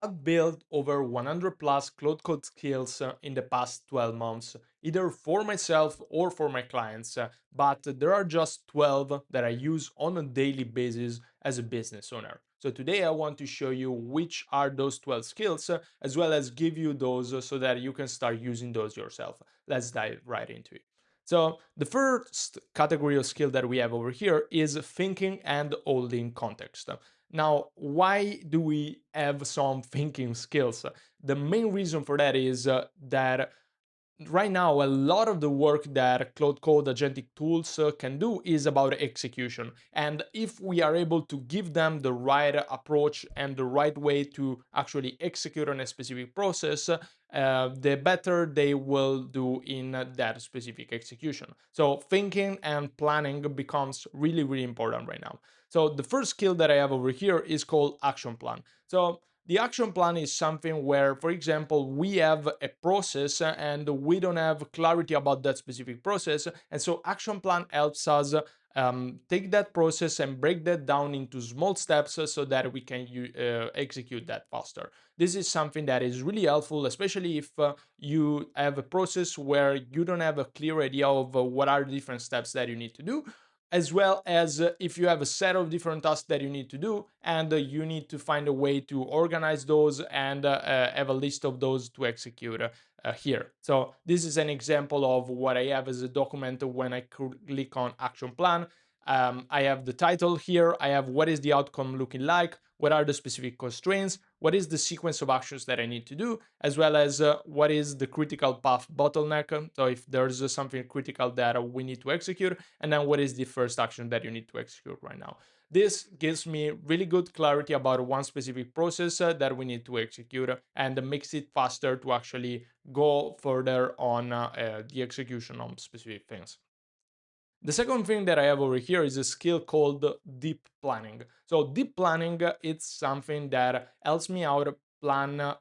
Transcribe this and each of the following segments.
I've built over 100 plus Claude Code skills in the past 12 months, either for myself or for my clients, but there are just 12 that I use on a daily basis as a business owner. So today I want to show you which are those 12 skills, as well as give you those so that you can start using those yourself. Let's dive right into it. So the first category of skill that we have over here is thinking and holding context. Now, why do we have some thinking skills? The main reason for that is that right now a lot of the work that Claude Code agentic tools can do is about execution, and if we are able to give them the right approach and the right way to actually execute on a specific process, the better they will do in that specific execution. So thinking and planning becomes really, really important right now. So the first skill that I have over here is called action plan. So the action plan is something where, for example, we have a process and we don't have clarity about that specific process. And so action plan helps us take that process and break that down into small steps so that we can execute that faster. This is something that is really helpful, especially if you have a process where you don't have a clear idea of what are the different steps that you need to do, as well as if you have a set of different tasks that you need to do and you need to find a way to organize those and have a list of those to execute here. So this is an example of what I have as a document when I click on action plan. I have the title here. I have what is the outcome looking like, what are the specific constraints, what is the sequence of actions that I need to do, as well as what is the critical path bottleneck. So if there's something critical that we need to execute, and then what is the first action that you need to execute right now. This gives me really good clarity about one specific process that we need to execute and makes it faster to actually go further on the execution of specific things. The second thing that I have over here is a skill called deep planning. So deep planning, it's something that helps me out plan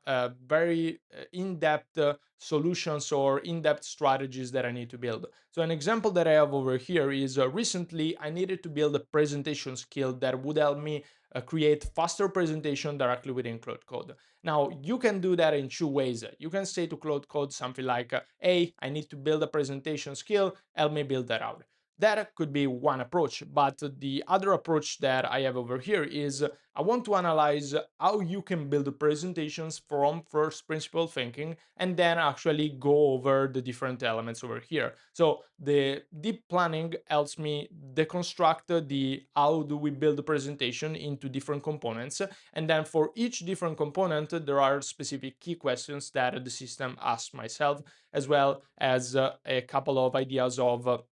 very in-depth solutions or in-depth strategies that I need to build. So an example that I have over here is recently I needed to build a presentation skill that would help me create faster presentation directly within Claude Code. Now you can do that in two ways. You can say to Claude Code something like, "Hey, I need to build a presentation skill. Help me build that out." That could be one approach, but the other approach that I have over here is I want to analyze how you can build presentations from first principle thinking and then actually go over the different elements over here. So the deep planning helps me deconstruct the how do we build the presentation into different components, and then for each different component there are specific key questions that the system asks myself, as well as a couple of ideas of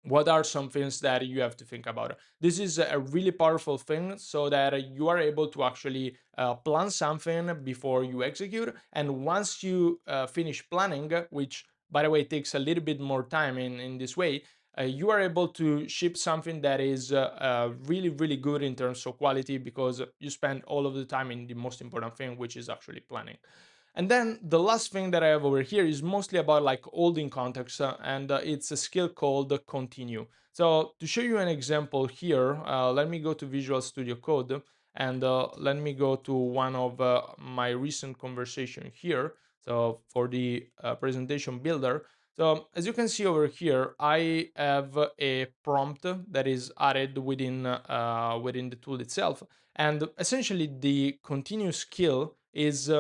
what are some things that you have to think about. This is a really powerful thing so that you are able to actually plan something before you execute, and once you finish planning, which by the way takes a little bit more time in this way, you are able to ship something that is really, really good in terms of quality, because you spend all of the time in the most important thing, which is actually planning. And then the last thing that I have over here is mostly about like holding context, and it's a skill called continue. So to show you an example here, let me go to Visual Studio Code, and let me go to one of my recent conversation here. So for the presentation builder. So as you can see over here, I have a prompt that is added within the tool itself, and essentially the continue skill is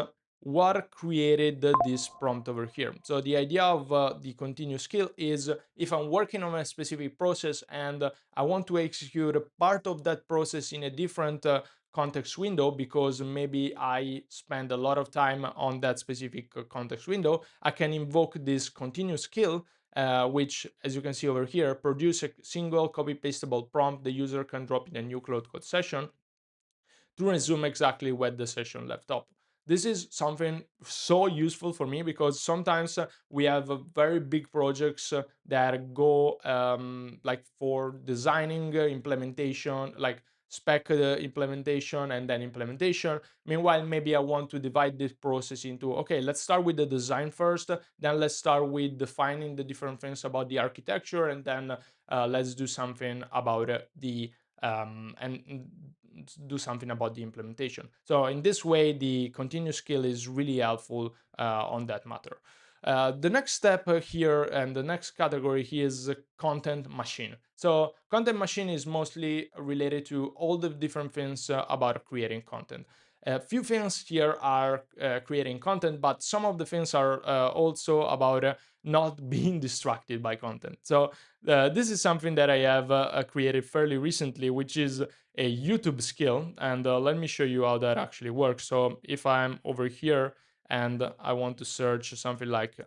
what created this prompt over here. So the idea of the continuous skill is if I'm working on a specific process and I want to execute a part of that process in a different context window, because maybe I spend a lot of time on that specific context window, I can invoke this continuous skill, which, as you can see over here, produce a single copy pastable prompt the user can drop in a new Claude Code session to resume exactly where the session left off. This is something so useful for me because sometimes we have very big projects that go like for designing implementation, like spec implementation and then implementation. Meanwhile, maybe I want to divide this process into, okay, let's start with the design first, then let's start with defining the different things about the architecture, and then let's do something about the and do something about the implementation. So in this way, the continuous skill is really helpful on that matter. The next step here and the next category here is content machine. So content machine is mostly related to all the different things about creating content. A few things here are creating content, but some of the things are also about not being distracted by content. So this is something that I have created fairly recently, which is a YouTube skill. And let me show you how that actually works. So if I'm over here and I want to search something like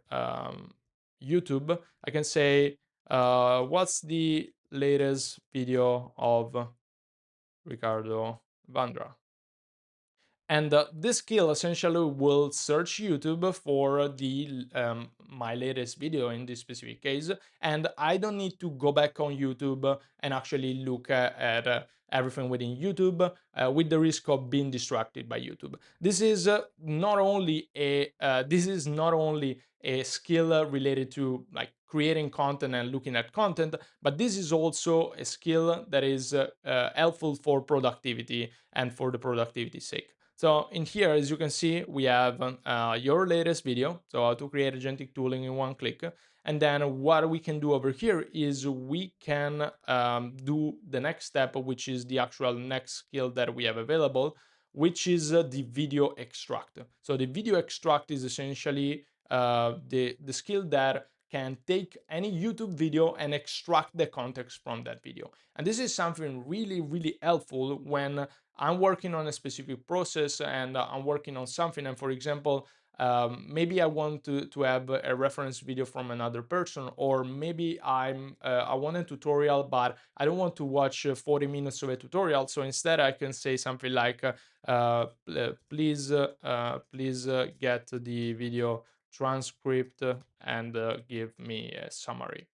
YouTube, I can say, what's the latest video of Ricardo Vandra? And this skill essentially will search YouTube for the my latest video in this specific case, and I don't need to go back on YouTube and actually look at everything within YouTube with the risk of being distracted by YouTube. This is not only a skill related to like creating content and looking at content, but this is also a skill that is helpful for productivity and for the productivity sake. So in here, as you can see, we have your latest video. So how to create agentic tooling in one click. And then what we can do over here is we can do the next step, which is the actual next skill that we have available, which is the video extract. So the video extract is essentially the skill that can take any YouTube video and extract the context from that video. And this is something really, really helpful when I'm working on a specific process and I'm working on something. And for example, maybe I want to have a reference video from another person, or maybe I want a tutorial, but I don't want to watch 40 minutes of a tutorial. So instead, I can say something like, please get the video transcript and give me a summary.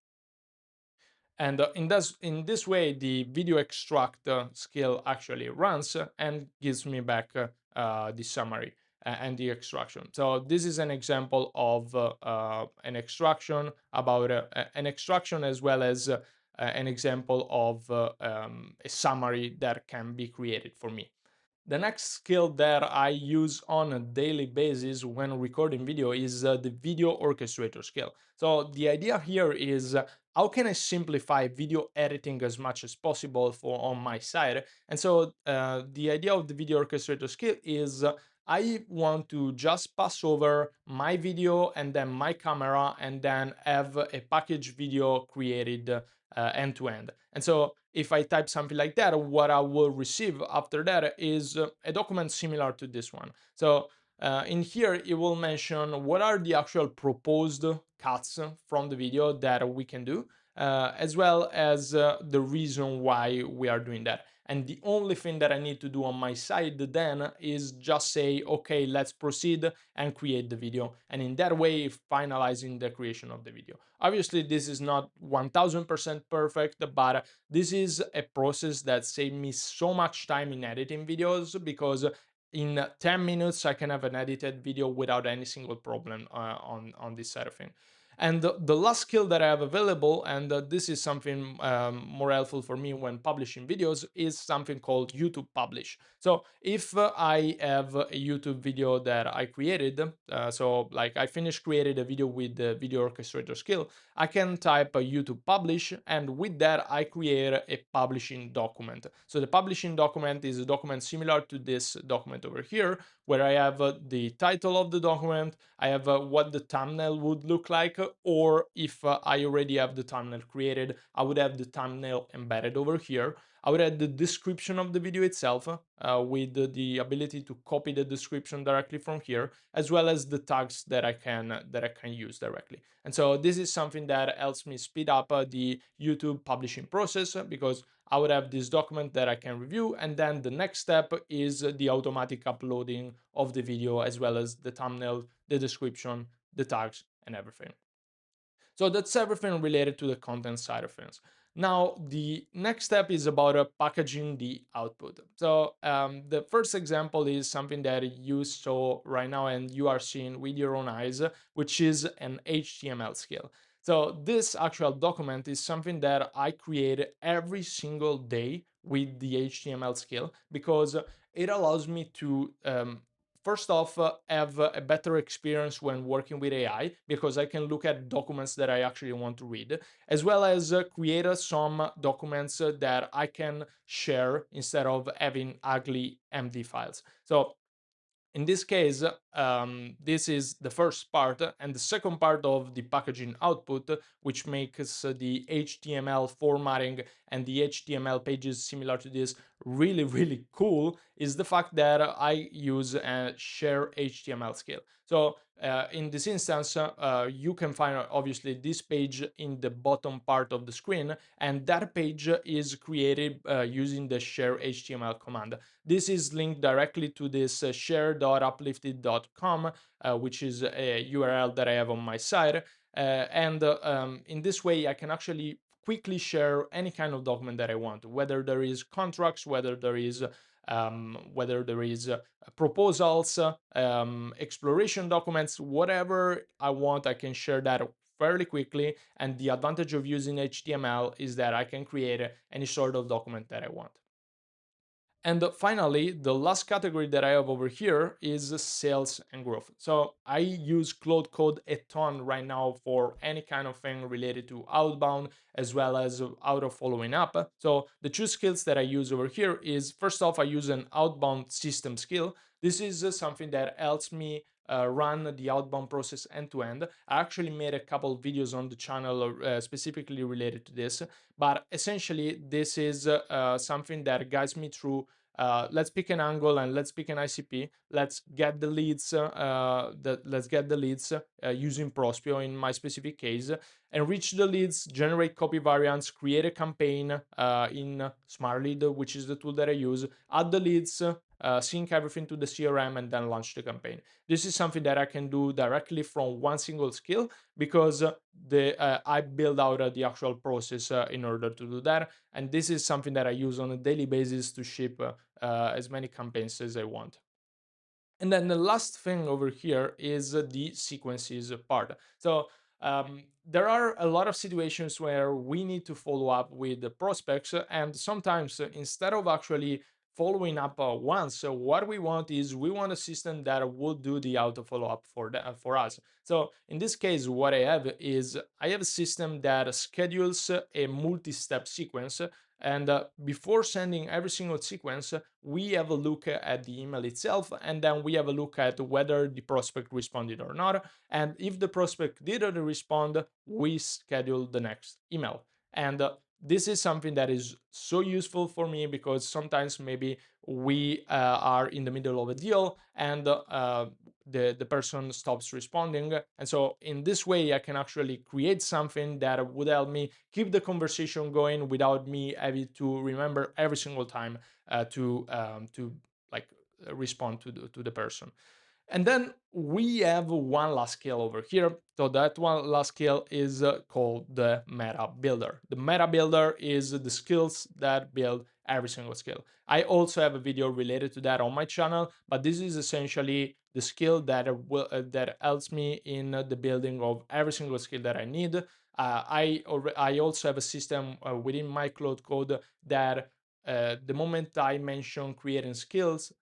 And in this way, the video extract skill actually runs and gives me back the summary and the extraction. So this is an example of an extraction about an extraction, as well as an example of a summary that can be created for me. The next skill that I use on a daily basis when recording video is the video orchestrator skill. So the idea here is how can I simplify video editing as much as possible for on my side? And so the idea of the video orchestrator skill is I want to just pass over my video and then my camera and then have a package video created end to end. And so if I type something like that, what I will receive after that is a document similar to this one. So in here, it will mention what are the actual proposed cuts from the video that we can do, as well as the reason why we are doing that. And the only thing that I need to do on my side then is just say, okay, let's proceed and create the video. And in that way, finalizing the creation of the video. Obviously, this is not 1000% perfect, but this is a process that saved me so much time in editing videos, because in 10 minutes I can have an edited video without any single problem on this side of thing. And the last skill that I have available, and this is something more helpful for me when publishing videos, is something called YouTube Publish. So if I have a YouTube video that I created, so like I finished created a video with the video orchestrator skill, I can type a YouTube Publish, and with that I create a publishing document. So the publishing document is a document similar to this document over here, where I have the title of the document, I have what the thumbnail would look like, or if I already have the thumbnail created, I would have the thumbnail embedded over here. I would add the description of the video itself with the ability to copy the description directly from here, as well as the tags that I can use directly. And so this is something that helps me speed up the YouTube publishing process, because I would have this document that I can review, and then the next step is the automatic uploading of the video, as well as the thumbnail, the description, the tags, and everything. So that's everything related to the content side of things. Now, the next step is about packaging the output. So the first example is something that you saw right now and you are seeing with your own eyes, which is an HTML skill. So this actual document is something that I create every single day with the HTML skill, because it allows me to first off have a better experience when working with AI, because I can look at documents that I actually want to read, as well as create some documents that I can share instead of having ugly MD files. So in this case, this is the first part, and the second part of the packaging output, which makes the HTML formatting and the HTML pages similar to this really, really cool, is the fact that I use a share HTML skill. So in this instance, you can find obviously this page in the bottom part of the screen, and that page is created using the share HTML command. This is linked directly to this share.uplifted.com, which is a URL that I have on my site. And in this way, I can actually quickly share any kind of document that I want, whether there is contracts, whether there is proposals, exploration documents, whatever I want, I can share that fairly quickly. And the advantage of using HTML is that I can create any sort of document that I want. And finally, the last category that I have over here is sales and growth. So I use Claude Code a ton right now for any kind of thing related to outbound as well as auto following up. So the two skills that I use over here is, first off, I use an outbound system skill. This is something that helps me run the outbound process end to end. I actually made a couple of videos on the channel specifically related to this, but essentially this is something that guides me through. Let's pick an angle and let's pick an ICP. Let's get the leads. Let's get the leads using Prospio in my specific case. Enrich the leads, generate copy variants, create a campaign in SmartLead, which is the tool that I use. Add the leads, sync everything to the CRM, and then launch the campaign. This is something that I can do directly from one single skill, because I build out the actual process in order to do that, and this is something that I use on a daily basis to ship as many campaigns as I want. And then the last thing over here is the sequences part. So there are a lot of situations where we need to follow up with the prospects, and sometimes instead of actually following up once, what we want is we want a system that will do the auto follow up for us. So in this case, what I have is I have a system that schedules a multi-step sequence, and before sending every single sequence, we have a look at the email itself, and then we have a look at whether the prospect responded or not. And if the prospect didn't respond, we schedule the next email. And this is something that is so useful for me, because sometimes maybe we are in the middle of a deal and the person stops responding. And so in this way, I can actually create something that would help me keep the conversation going without me having to remember every single time to like respond to the person. And then we have one last skill over here. So that one last skill is called the meta builder. The meta builder is the skills that build every single skill. I also have a video related to that on my channel, but this is essentially the skill that helps me in the building of every single skill that I need. I also have a system within my Claude Code that the moment I mention creating skills,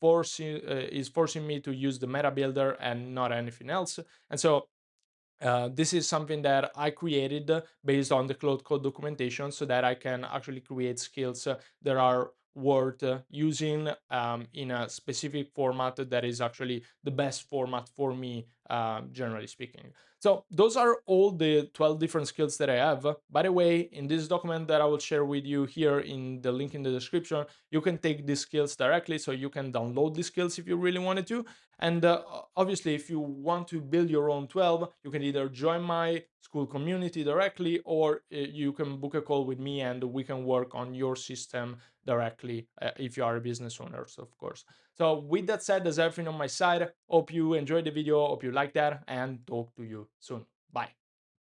is forcing me to use the meta builder and not anything else. And so this is something that I created based on the Claude Code documentation, so that I can actually create skills that are worth using in a specific format that is actually the best format for me, generally speaking. So those are all the 12 different skills that I have. By the way, in this document that I will share with you here in the link in the description, you can take these skills directly, so you can download these skills if you really wanted to. And obviously, if you want to build your own 12, you can either join my school community directly, or you can book a call with me and we can work on your system directly if you are a business owner, so of course. So with that said, that's everything on my side. Hope you enjoyed the video, hope you like that, and talk to you soon. Bye.